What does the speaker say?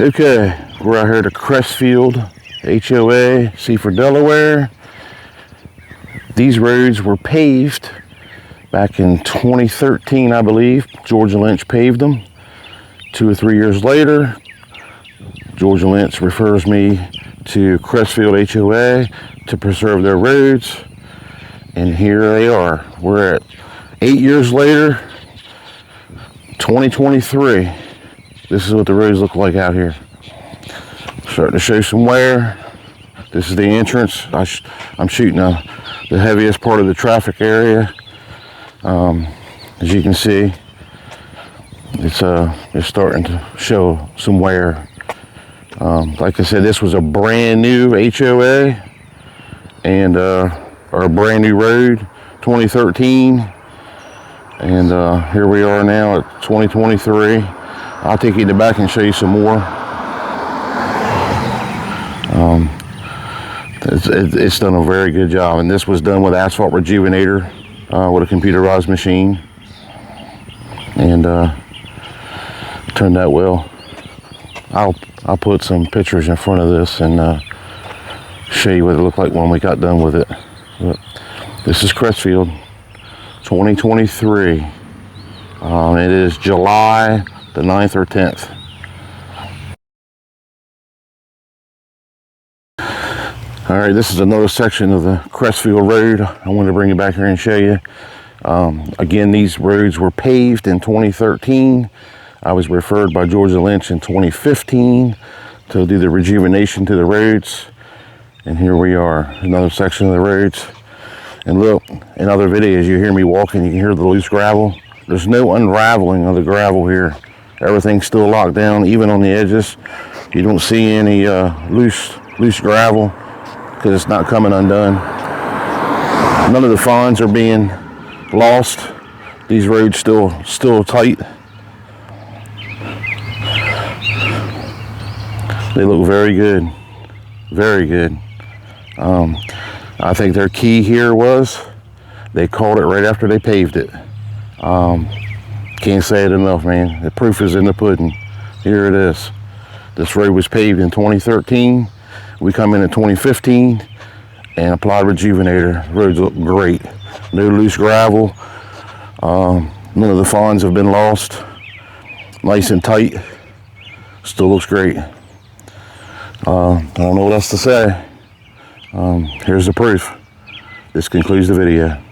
Okay, we're out here at Crestfield HOA, Seaford, Delaware. These roads were paved back in 2013, I believe. Georgia Lynch paved them. 2 or 3 years later, Georgia Lynch refers me to Crestfield HOA to preserve their roads. And here they are. We're at 8 years later, 2023. This is what the roads look like out here. Starting to show some wear. This is the entrance. I'm shooting the heaviest part of the traffic area. As you can see, it's starting to show some wear. Like I said, this was a brand new HOA and or a brand new road, 2013. And here we are now at 2023. I'll take you in the back and show you some more. It's done a very good job, and this was done with Asphalt rejuvenator with a computerized machine, and turned out well. I'll put some pictures in front of this and show you what it looked like when we got done with it. But this is Crestfield 2023. It is July the 9th or 10th. All right, this is another section of the Crestfield Road. I wanted to bring you back here and show you. Again, these roads were paved in 2013. I was referred by Georgia Lynch in 2015 to do the rejuvenation to the roads. And here we are, another section of the roads. And look, in other videos, you hear me walking, you can hear the loose gravel. There's no unraveling of the gravel here. Everything's still locked down, even on the edges. You don't see any loose gravel because it's not coming undone. None of the fines are being lost. These roads still tight. They look very good, very good. I think their key here was they called it right after they paved it. Can't say it enough, man. The proof is in the pudding. Here it is. This road was paved in 2013. We come in 2015 and applied rejuvenator. The roads look great. No loose gravel. None of the fines have been lost. Nice and tight. Still looks great. I don't know what else to say. Here's the proof. This concludes the video.